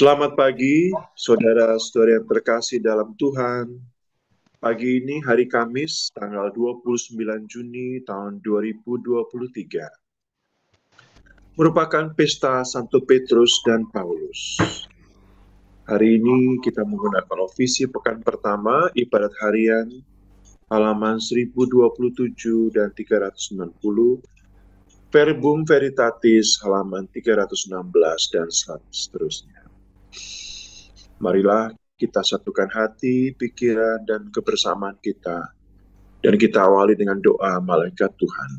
Selamat pagi, saudara-saudara yang terkasih dalam Tuhan. Pagi ini hari Kamis, tanggal 29 Juni tahun 2023. Merupakan pesta Santo Petrus dan Paulus. Hari ini kita menggunakan ofisi pekan pertama, ibadat harian, halaman 1027 dan 390, Verbum Veritatis halaman 316 dan seterusnya. Marilah kita satukan hati, pikiran, dan kebersamaan kita. Dan kita awali dengan doa malaikat Tuhan.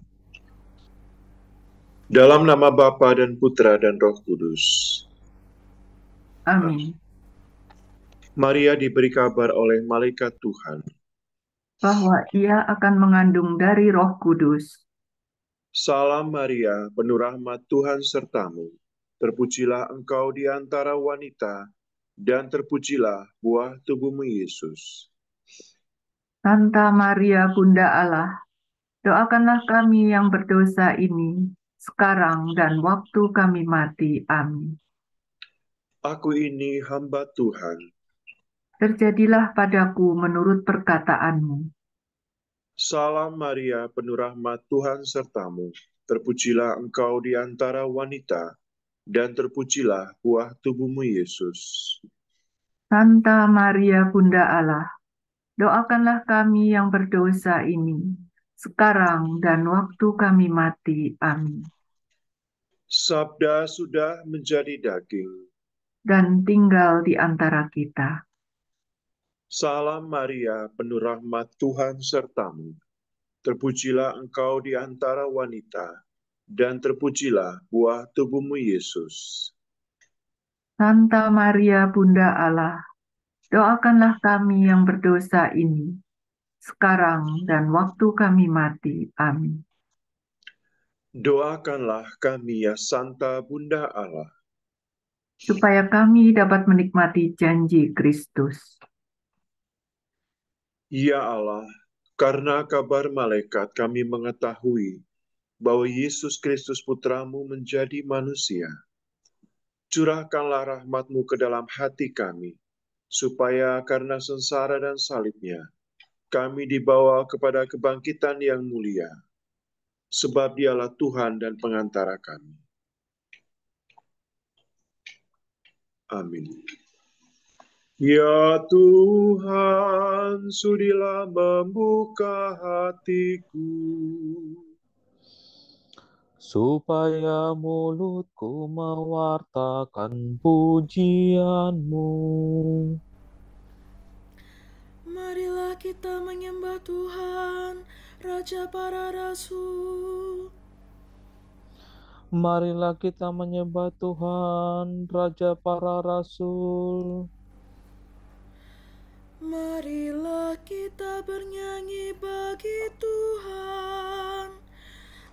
Dalam nama Bapa dan Putra dan Roh Kudus. Amin. Maria diberi kabar oleh malaikat Tuhan Bahwa ia akan mengandung dari Roh Kudus. Salam Maria, penuh rahmat Tuhan sertamu. Terpujilah engkau di antara wanita, dan terpujilah buah tubuhmu Yesus. Santa Maria Bunda Allah, doakanlah kami yang berdosa ini, sekarang dan waktu kami mati. Amin. Aku ini hamba Tuhan. Terjadilah padaku menurut perkataanmu. Salam Maria, penuh rahmat Tuhan sertamu. Terpujilah engkau di antara wanita, dan terpujilah buah tubuhmu Yesus. Santa Maria Bunda Allah, doakanlah kami yang berdosa ini, sekarang dan waktu kami mati. Amin. Sabda sudah menjadi daging. Dan tinggal di antara kita. Salam Maria, penuh rahmat Tuhan sertamu. Terpujilah engkau di antara wanita, dan terpujilah buah tubuhmu Yesus. Santa Maria Bunda Allah, doakanlah kami yang berdosa ini, sekarang dan waktu kami mati. Amin. Doakanlah kami ya Santa Bunda Allah, Supaya kami dapat menikmati janji Kristus. ya Allah, karena kabar malaikat kami mengetahui bahwa Yesus Kristus Putramu menjadi manusia. Curahkanlah rahmat-Mu ke dalam hati kami, supaya karena sengsara dan salibnya, kami dibawa kepada kebangkitan yang mulia, sebab Dialah Tuhan dan pengantara kami. Amin. Ya Tuhan, sudilah membuka hatiku, supaya mulutku mewartakan pujian-Mu. Marilah kita menyembah Tuhan, Raja para Rasul. Marilah kita menyembah Tuhan, Raja para Rasul. Marilah kita bernyanyi bagi Tuhan,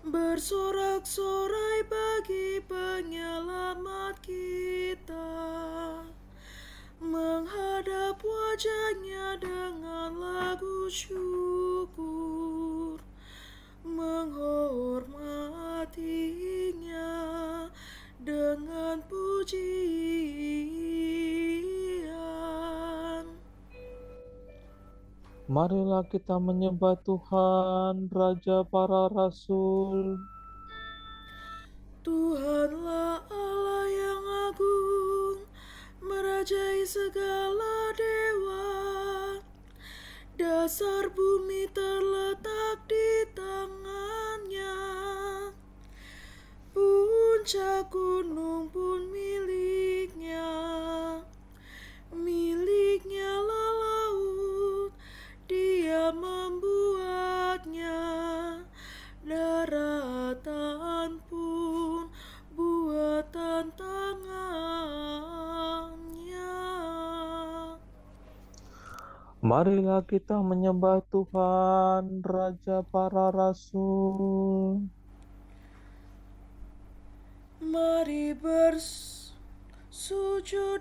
bersorak-sorai bagi penyelamat kita, menghadap wajah-Nya dengan lagu syukur, menghormati-Nya dengan pujian. Marilah kita menyembah Tuhan, Raja para Rasul. Tuhanlah Allah yang agung, merajai segala dewa. Dasar bumi terletak di tangan-Nya, puncak gunung pun milik-Nya. Milik-Nya lah laut, Dia membuatnya. Daratan pun buatan tangan-Nya. Marilah kita menyembah Tuhan, Raja para Rasul. Mari bersujud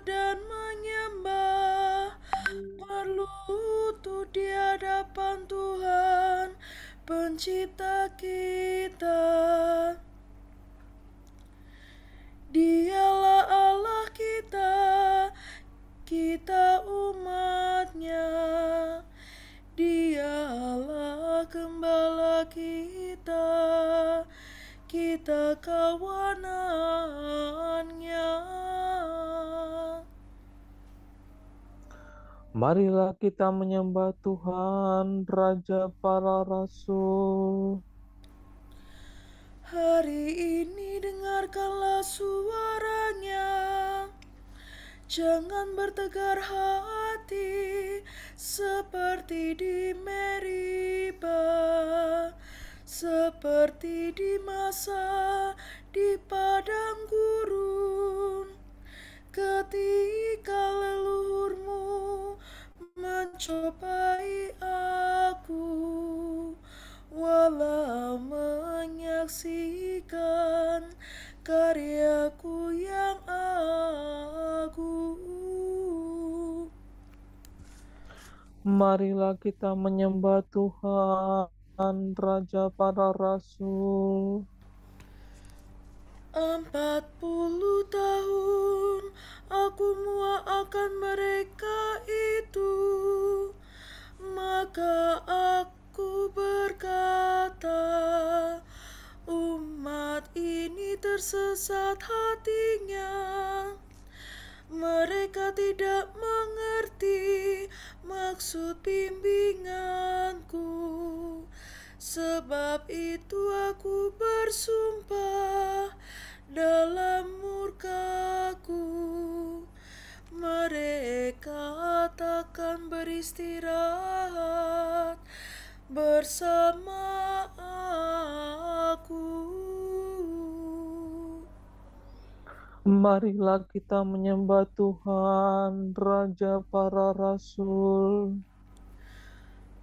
dan menyembah, berlutut di hadapan Tuhan, Pencipta kita. Dialah Allah kita, kita kawanannya. Marilah kita menyembah Tuhan, Raja para Rasul. Hari ini dengarkanlah suaranya, jangan bertegar hati seperti di Meriba, seperti di masa di padang gurun, ketika leluhurmu mencobai aku, walau menyaksikan karyaku yang agung. Marilah kita menyembah Tuhan, Raja para Rasul. 40 tahun aku muak akan mereka itu, maka aku berkata, umat ini tersesat hatinya. Mereka tidak mengerti maksud bimbinganku. Sebab itu aku bersumpah dalam murkaku, mereka takkan beristirahat bersama aku. Marilah kita menyembah Tuhan, Raja para Rasul.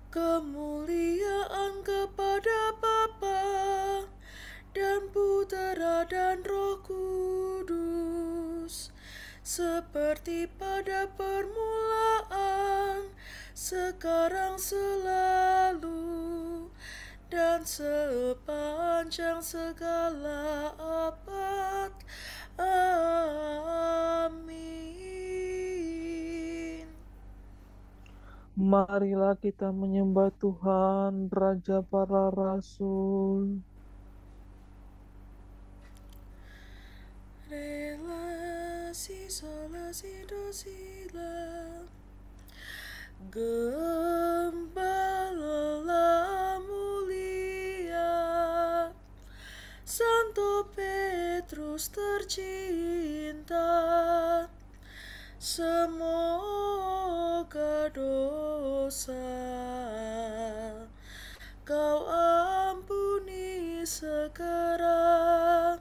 Kemuliaan kepada Bapa dan Putera dan Roh Kudus, seperti pada permulaan, sekarang, selalu, dan sepanjang segala abad. Amin. Marilah kita menyembah Tuhan, Raja para Rasul. Relasi solasi dosila, Gembala mulia, Santo Petrus tercinta, semoga dosa Kau ampuni segera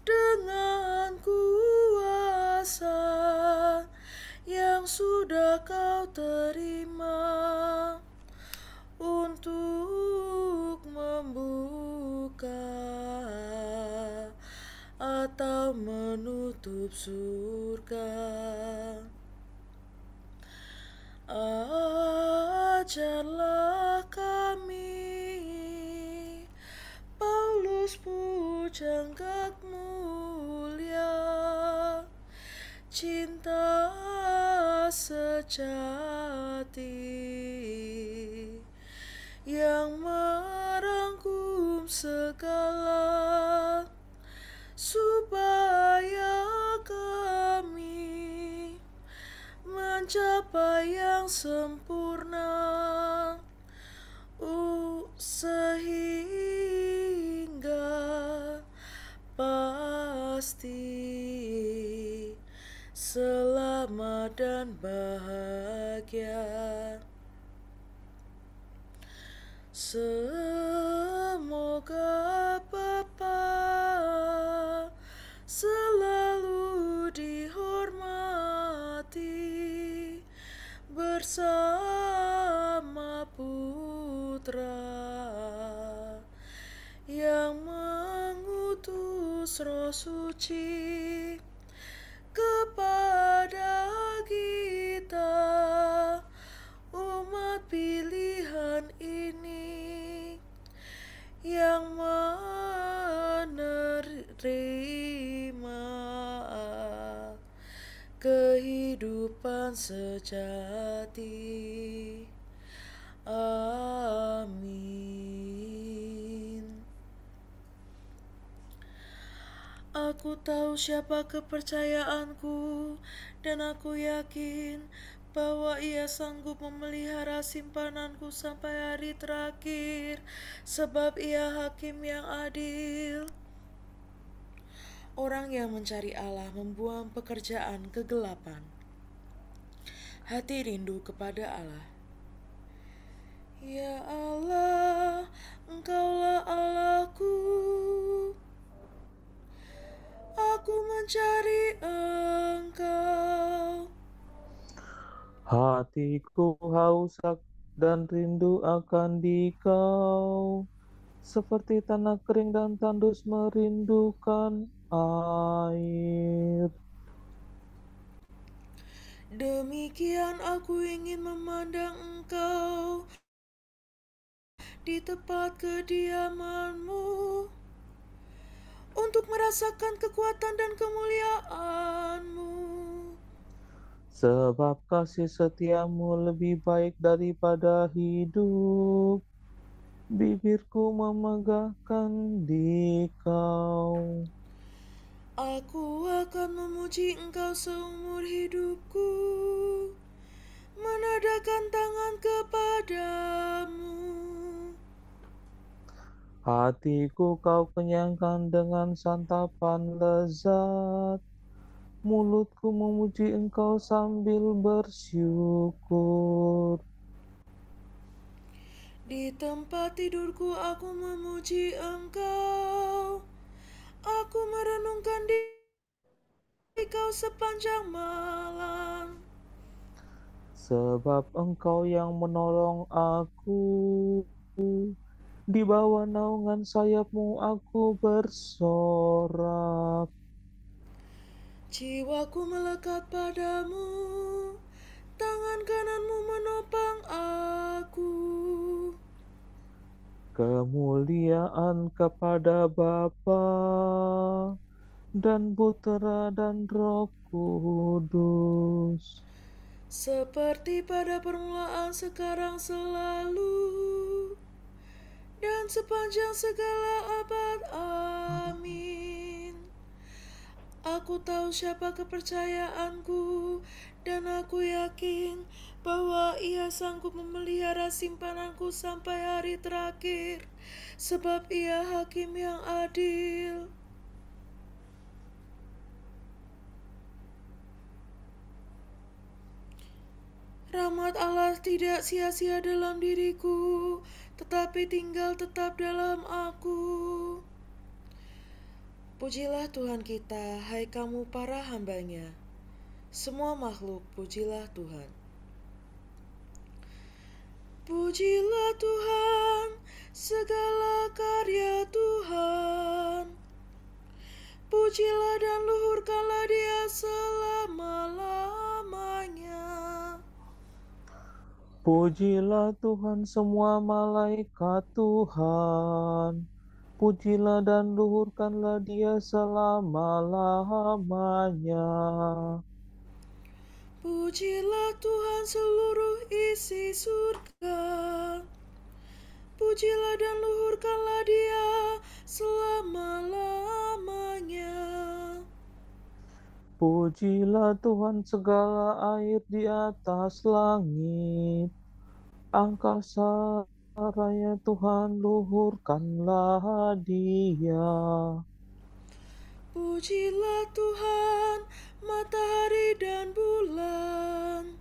dengan kuasa yang sudah Kau terima untuk membuka atau menutup surga. Ajarlah kami, Paulus pujangga mulia, cinta sejati yang merangkum segala, supaya kami mencapai yang sempurna, sehingga pasti selamat dan bahagia. Semoga Bapa selalu dihormati bersama Putra yang mengutus Roh Suci kepada kita, umat pilihan ini, yang menerima kehidupan sejati. Amin. Aku tahu siapa kepercayaanku, dan aku yakin bahwa Ia sanggup memelihara simpananku sampai hari terakhir, sebab Ia hakim yang adil. Orang yang mencari Allah membuang pekerjaan kegelapan. Hati rindu kepada Allah. Ya Allah, Engkaulah Allahku. Aku mencari Engkau. Hatiku haus dan rindu akan Dikau, seperti tanah kering dan tandus merindukan air. Demikian aku ingin memandang Engkau di tempat kediaman-Mu, untuk merasakan kekuatan dan kemuliaan-Mu. Sebab kasih setiamu lebih baik daripada hidup, bibirku memegahkan Dikau. Aku akan memuji Engkau seumur hidupku, menadahkan tangan kepadamu. Hatiku kau kenyangkan dengan santapan lezat, mulutku memuji Engkau sambil bersyukur. Di tempat tidurku aku memuji Engkau. Aku merenungkan Dikau sepanjang malam. Sebab Engkau yang menolong aku, di bawah naungan sayap-Mu aku bersorak. Jiwaku melekat padamu, tangan kanan-Mu menopang aku. Kemuliaan kepada Bapa dan Putera dan Roh Kudus, Seperti pada permulaan, sekarang, selalu, dan sepanjang segala abad. Amin. Aku tahu siapa kepercayaanku, dan aku yakin bahwa Ia sanggup memelihara simpananku sampai hari terakhir, sebab Ia hakim yang adil. Rahmat Allah tidak sia-sia dalam diriku, tetapi tinggal tetap dalam aku. Pujilah Tuhan kita, hai kamu para hamba-Nya. Semua makhluk, pujilah Tuhan. Pujilah Tuhan, segala karya Tuhan. Pujilah dan luhurkanlah Dia selama-lamanya. pujilah Tuhan semua malaikat Tuhan, pujilah dan luhurkanlah Dia selama-lamanya. Pujilah Tuhan seluruh isi surga. Pujilah dan luhurkanlah Dia selama-lamanya. Pujilah Tuhan segala air di atas langit, angkasa raya Tuhan luhurkanlah Dia. Pujilah Tuhan matahari dan bulan,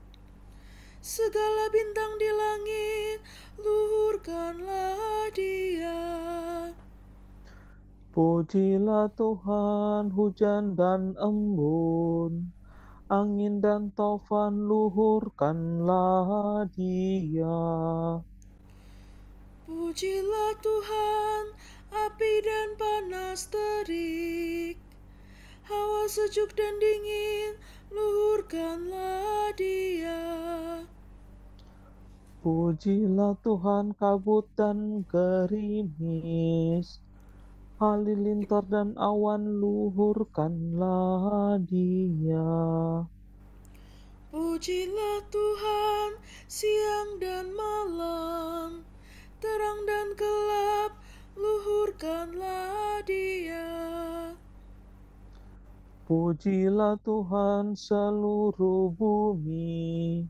segala bintang di langit, luhurkanlah Dia. Pujilah Tuhan hujan dan embun, angin dan taufan luhurkanlah Dia. Pujilah Tuhan api dan panas terik, hawa sejuk dan dingin, luhurkanlah Dia. Pujilah Tuhan kabut dan gerimis, halilintar dan awan luhurkanlah Dia. Pujilah Tuhan siang dan malam, terang dan gelap, luhurkanlah Dia. Pujilah Tuhan seluruh bumi,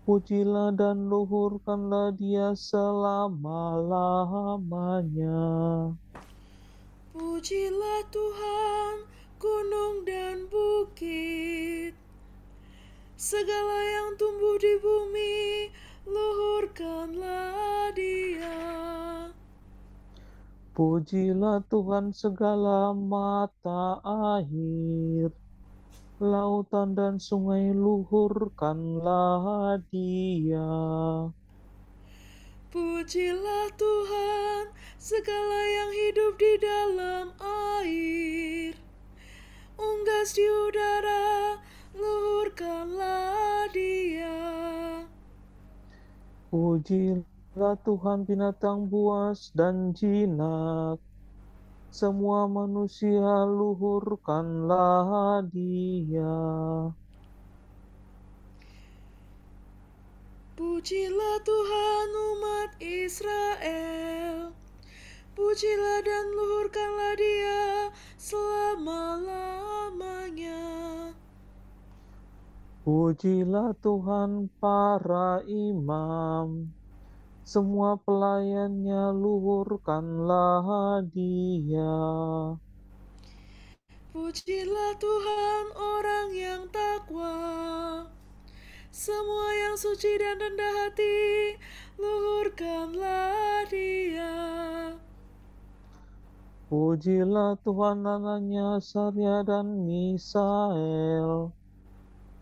pujilah dan luhurkanlah Dia selama-lamanya. Pujilah Tuhan, gunung dan bukit, segala yang tumbuh di bumi, luhurkanlah Dia. Pujilah Tuhan segala mata air, lautan dan sungai, luhurkanlah Dia. Pujilah Tuhan, segala yang hidup di dalam air, unggas di udara, luhurkanlah Dia. Pujilah Tuhan binatang buas dan jinak, semua manusia, luhurkanlah Dia. Pujilah Tuhan umat Israel, pujilah dan luhurkanlah Dia selama-lamanya. Pujilah Tuhan para imam, semua pelayannya, luhurkanlah Dia. Pujilah Tuhan orang yang takwa, semua yang suci dan rendah hati, luhurkanlah Dia. Pujilah Tuhan Anania, Sarya dan Misael,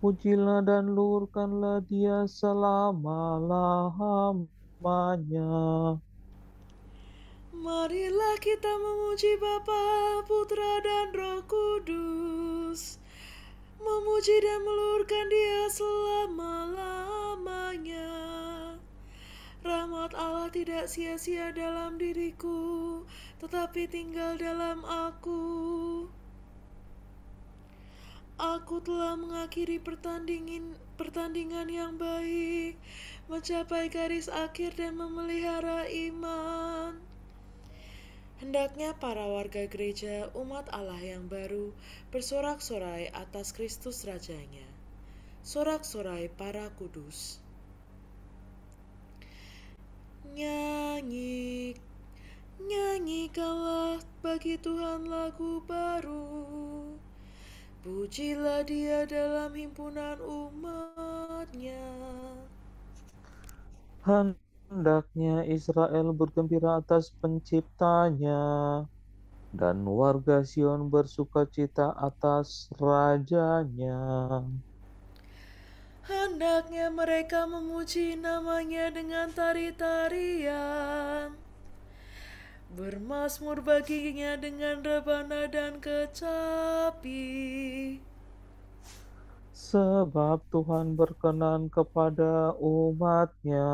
pujilah dan luhurkanlah Dia selama-lamanya. Marilah kita memuji Bapa, Putra dan Roh Kudus, memuji dan meluhurkan Dia selama-lamanya. Rahmat Allah tidak sia-sia dalam diriku, tetapi tinggal dalam aku. Aku telah mengakhiri pertandingan yang baik, mencapai garis akhir dan memelihara iman. Hendaknya para warga gereja umat Allah yang baru bersorak-sorai atas Kristus Rajanya. Sorak-sorai para kudus. Nyanyi, nyanyikanlah bagi Tuhan lagu baru. Pujilah Dia dalam himpunan umat-Nya. Hendaknya Israel bergembira atas penciptanya, dan warga Sion bersukacita atas rajanya. Hendaknya mereka memuji namanya dengan tari-tarian, bermazmur baginya dengan rebana dan kecapi. Sebab Tuhan berkenan kepada umat-Nya,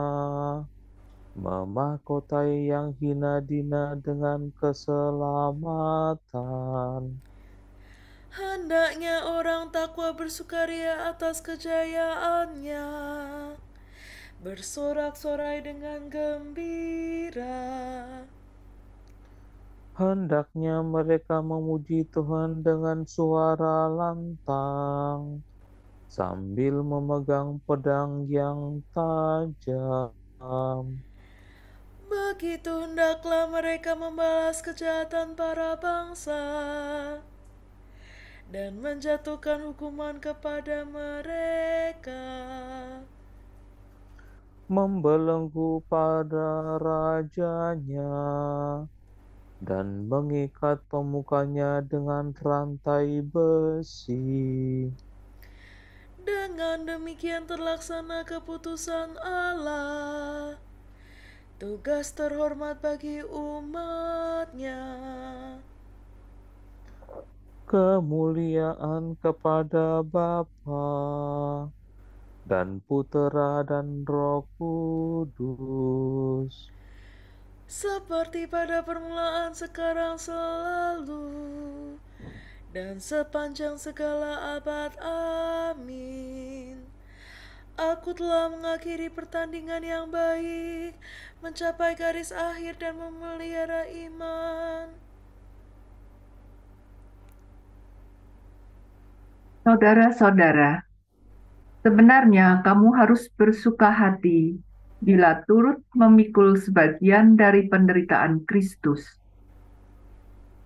memahkotai yang hina-dina dengan keselamatan. Hendaknya orang takwa bersukaria atas kejayaannya, bersorak-sorai dengan gembira. Hendaknya mereka memuji Tuhan dengan suara lantang, sambil memegang pedang yang tajam. Begitu hendaklah mereka membalas kejahatan para bangsa dan menjatuhkan hukuman kepada mereka. Membelenggu pada rajanya, dan mengikat pemukanya dengan rantai besi. Dengan demikian terlaksana keputusan Allah, tugas terhormat bagi umat-Nya. Kemuliaan kepada Bapa dan Putera dan Roh Kudus, Seperti pada permulaan, sekarang, selalu, dan sepanjang segala abad. Amin. Aku telah mengakhiri pertandingan yang baik, mencapai garis akhir dan memelihara iman. Saudara-saudara, sebenarnya kamu harus bersuka hati bila turut memikul sebagian dari penderitaan Kristus.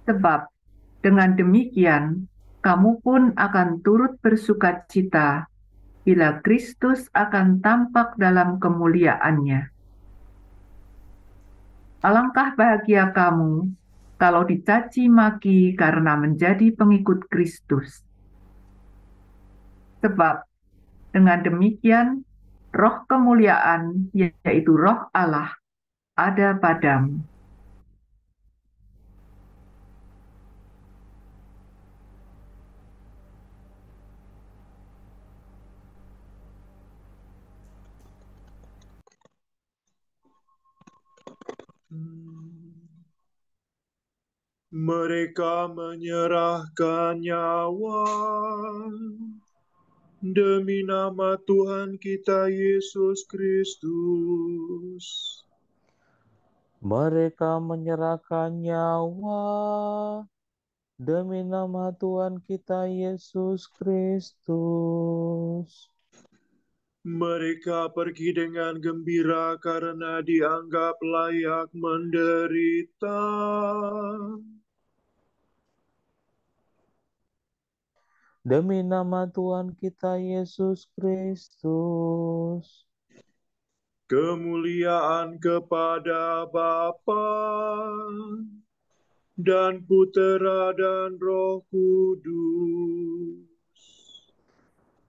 Sebab dengan demikian, kamu pun akan turut bersuka cita bila Kristus akan tampak dalam kemuliaannya. Alangkah bahagia kamu kalau dicaci maki karena menjadi pengikut Kristus. Sebab dengan demikian, roh kemuliaan, yaitu roh Allah, ada padamu. Mereka menyerahkan nyawa demi nama Tuhan kita Yesus Kristus. Mereka menyerahkan nyawa demi nama Tuhan kita Yesus Kristus. Mereka pergi dengan gembira karena dianggap layak menderita. Demi nama Tuhan kita Yesus Kristus. Kemuliaan kepada Bapa dan Putera dan Roh Kudus.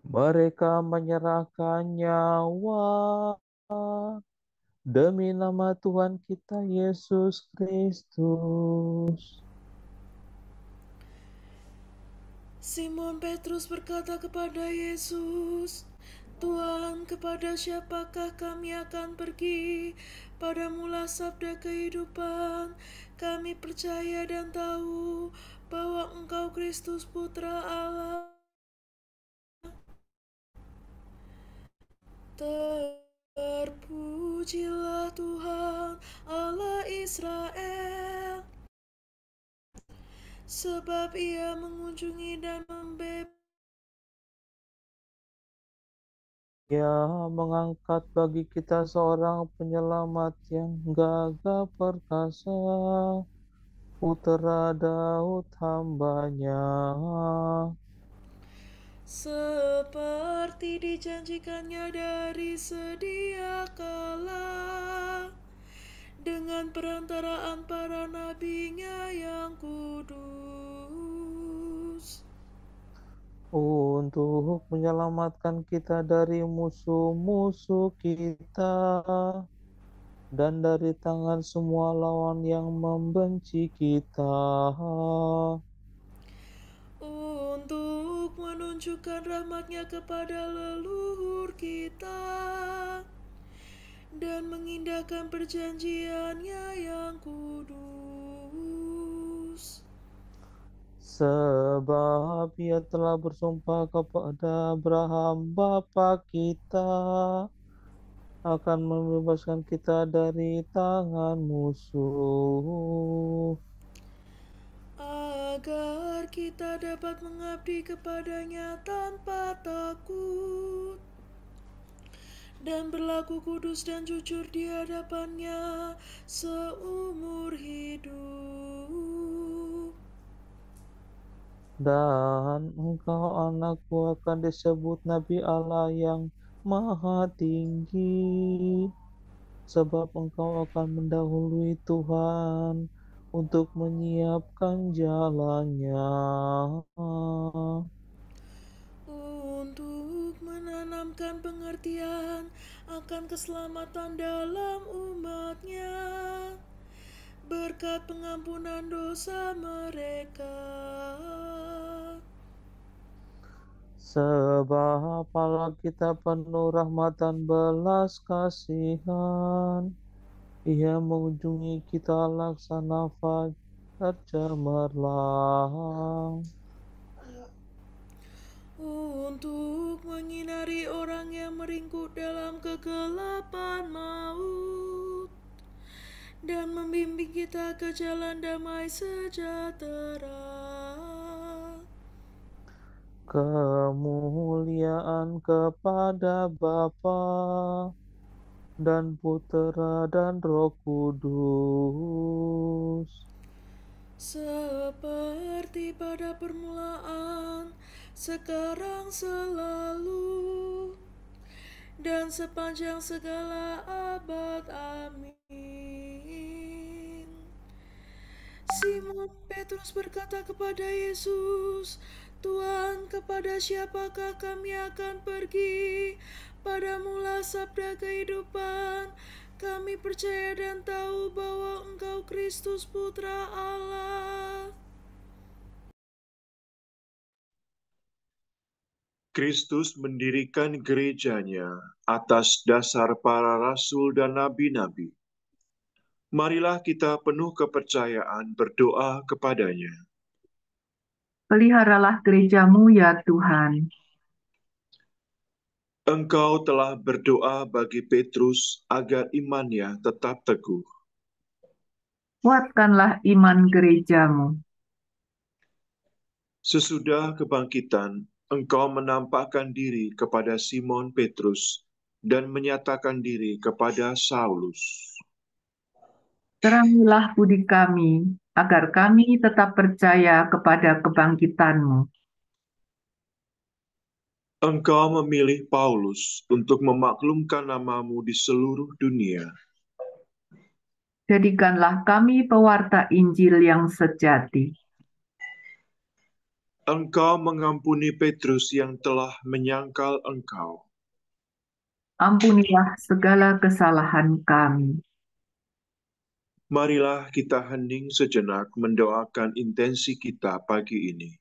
Mereka menyerahkan nyawa demi nama Tuhan kita Yesus Kristus. Simon Petrus berkata kepada Yesus, "Tuhan, kepada siapakah kami akan pergi? Padamulah sabda kehidupan. Kami percaya dan tahu bahwa Engkau Kristus Putra Allah. Terpujilah Tuhan Allah Israel, sebab Ia mengunjungi dan membebaskan. Ia mengangkat bagi kita seorang penyelamat yang gagah perkasa, Putera Daud hamba-Nya. Seperti dijanjikannya dari sedia kala, dengan perantaraan para nabi-Nya yang kudus, Untuk menyelamatkan kita dari musuh-musuh kita dan dari tangan semua lawan yang membenci kita, untuk menunjukkan rahmat-Nya kepada leluhur kita dan mengindahkan perjanjian-Nya yang kudus. sebab Ia telah bersumpah kepada Abraham bapa kita akan membebaskan kita dari tangan musuh, agar kita dapat mengabdi kepada-Nya tanpa takut dan berlaku kudus dan jujur di hadapan-Nya seumur hidup. dan engkau anakku akan disebut Nabi Allah yang Maha Tinggi, sebab engkau akan mendahului Tuhan untuk menyiapkan jalannya, Untuk menanamkan pengertian akan keselamatan dalam umat-Nya, berkat pengampunan dosa mereka. sebab Allah kita penuh rahmat dan belas kasihan. Ia mengunjungi kita laksana fajar cemerlang, Untuk menyinari orang yang meringkuk dalam kegelapan maut dan membimbing kita ke jalan damai sejahtera. kemuliaan kepada Bapa dan Putera dan Roh Kudus, seperti pada permulaan, sekarang, selalu, dan sepanjang segala abad. Amin. Simon Petrus berkata kepada Yesus, "Tuhan, kepada siapakah kami akan pergi? Padamulah sabda kehidupan. Kami percaya dan tahu bahwa Engkau Kristus Putra Allah." Kristus mendirikan gerejanya atas dasar para rasul dan nabi-nabi. Marilah kita penuh kepercayaan berdoa kepadanya. Peliharalah gerejamu ya Tuhan. Engkau telah berdoa bagi Petrus agar imannya tetap teguh. Kuatkanlah iman gerejamu. Sesudah kebangkitan, engkau menampakkan diri kepada Simon Petrus dan menyatakan diri kepada Saulus. Terangilah budi kami, agar kami tetap percaya kepada kebangkitan-Mu. Engkau memilih Paulus untuk memaklumkan namamu di seluruh dunia. Jadikanlah kami pewarta Injil yang sejati. Engkau mengampuni Petrus yang telah menyangkal engkau. Ampunilah segala kesalahan kami. Marilah kita hening sejenak mendoakan intensi kita pagi ini.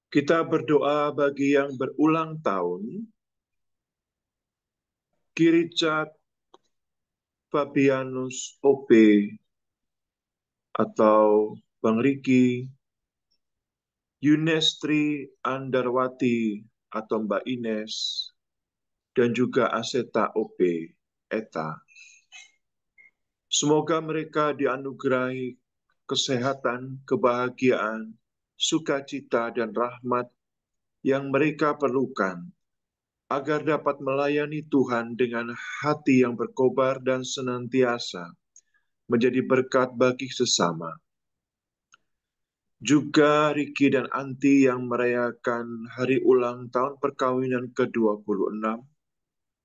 Kita berdoa bagi yang berulang tahun, Ki-Richard Fabianus OP atau Bang Riki, Yunestri Andarwati atau Mbak Ines, dan juga Aseta OP, Eta. Semoga mereka dianugerahi kesehatan, kebahagiaan, sukacita, dan rahmat yang mereka perlukan, agar dapat melayani Tuhan dengan hati yang berkobar dan senantiasa menjadi berkat bagi sesama. juga Riki dan Anti yang merayakan hari ulang tahun perkawinan ke-26.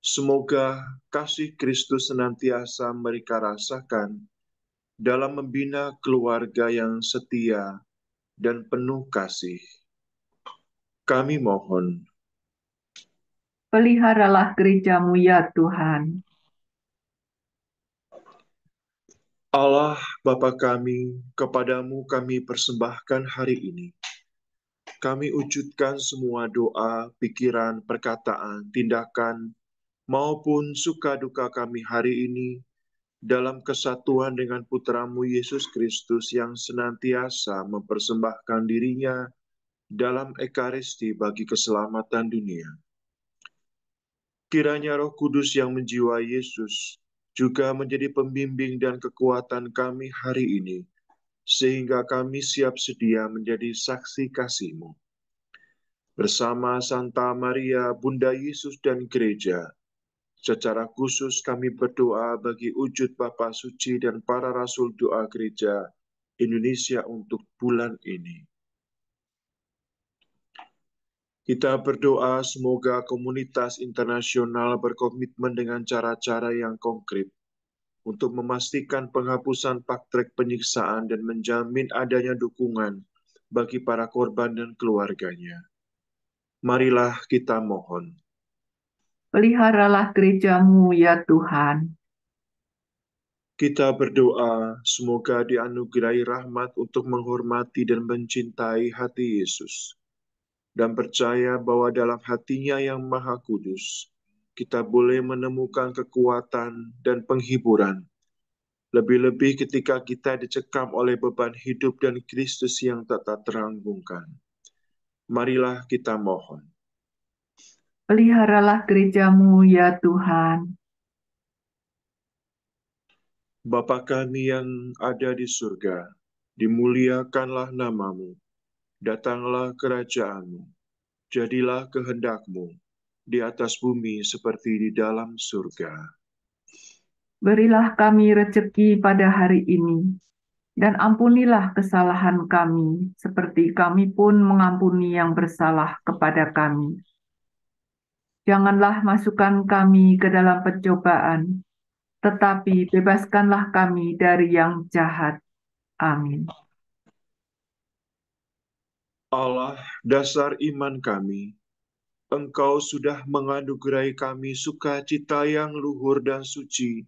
Semoga kasih Kristus senantiasa mereka rasakan dalam membina keluarga yang setia dan penuh kasih. Kami mohon, Peliharalah gerejamu ya Tuhan. Allah Bapa kami, kepadamu kami persembahkan hari ini. Kami wujudkan semua doa, pikiran, perkataan, tindakan, maupun suka duka kami hari ini dalam kesatuan dengan Putramu Yesus Kristus yang senantiasa mempersembahkan dirinya dalam Ekaristi bagi keselamatan dunia. Kiranya Roh Kudus yang menjiwai Yesus juga menjadi pembimbing dan kekuatan kami hari ini, sehingga kami siap sedia menjadi saksi kasih-Mu. Bersama Santa Maria, Bunda Yesus dan Gereja, secara khusus kami berdoa bagi wujud Bapa Suci dan para Rasul Doa Gereja Indonesia untuk bulan ini. Kita berdoa semoga komunitas internasional berkomitmen dengan cara-cara yang konkret untuk memastikan penghapusan praktek penyiksaan dan menjamin adanya dukungan bagi para korban dan keluarganya. Marilah kita mohon. Peliharalah gerejamu ya Tuhan. Kita berdoa semoga dianugerahi rahmat untuk menghormati dan mencintai hati Yesus, dan percaya bahwa dalam hatinya yang maha kudus, kita boleh menemukan kekuatan dan penghiburan, lebih-lebih ketika kita dicekam oleh beban hidup dan Kristus yang tak terangungkan. Marilah kita mohon. Peliharalah gerejamu ya Tuhan. Bapa kami yang ada di surga, dimuliakanlah nama-Mu, datanglah kerajaan-Mu, jadilah kehendak-Mu di atas bumi seperti di dalam surga. Berilah kami rezeki pada hari ini, dan ampunilah kesalahan kami, seperti kami pun mengampuni yang bersalah kepada kami. Janganlah masukkan kami ke dalam pencobaan, tetapi bebaskanlah kami dari yang jahat. Amin. Allah, dasar iman kami, Engkau sudah menganugerahi kami sukacita yang luhur dan suci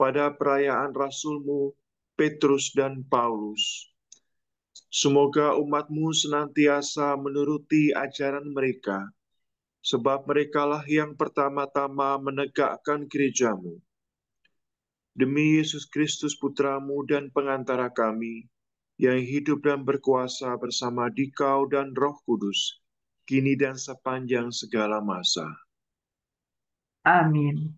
pada perayaan Rasul-Mu, Petrus dan Paulus. Semoga umat-Mu senantiasa menuruti ajaran mereka, sebab merekalah yang pertama-tama menegakkan gereja-Mu. Demi Yesus Kristus Putra-Mu dan pengantara kami, yang hidup dan berkuasa bersama Dikau dan Roh Kudus, kini dan sepanjang segala masa. Amin.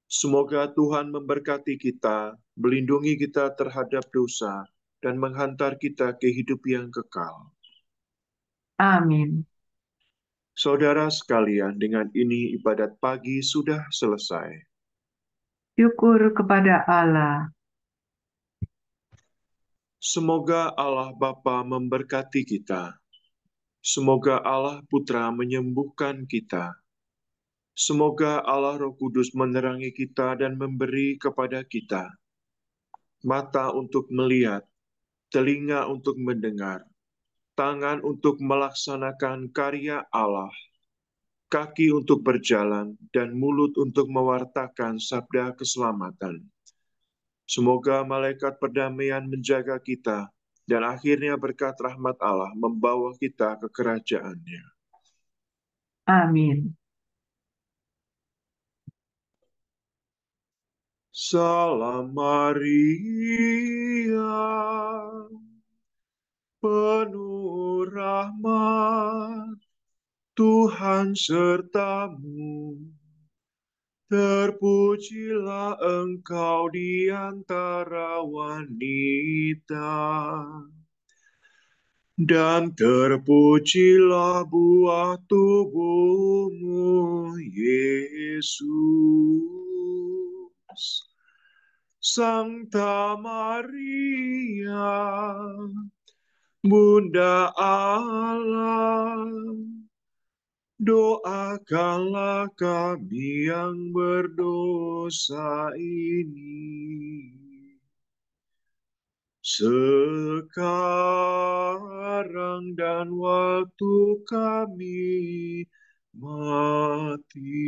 Semoga Tuhan memberkati kita, melindungi kita terhadap dosa, dan menghantar kita ke hidup yang kekal. Amin. Saudara sekalian, dengan ini ibadat pagi sudah selesai. Syukur kepada Allah. Semoga Allah Bapa memberkati kita. Semoga Allah Putra menyembuhkan kita. Semoga Allah Roh Kudus menerangi kita dan memberi kepada kita mata untuk melihat, telinga untuk mendengar, tangan untuk melaksanakan karya Allah, kaki untuk berjalan, dan mulut untuk mewartakan sabda keselamatan. Semoga malaikat perdamaian menjaga kita, dan akhirnya berkat rahmat Allah membawa kita ke kerajaan-Nya. Amin. Salam Maria, penuh rahmat, Tuhan sertamu. Terpujilah engkau di antara wanita, dan terpujilah buah tubuhmu, Yesus. Sankta Maria, Bunda Allah, doakanlah kami yang berdosa ini, sekarang dan waktu kami mati.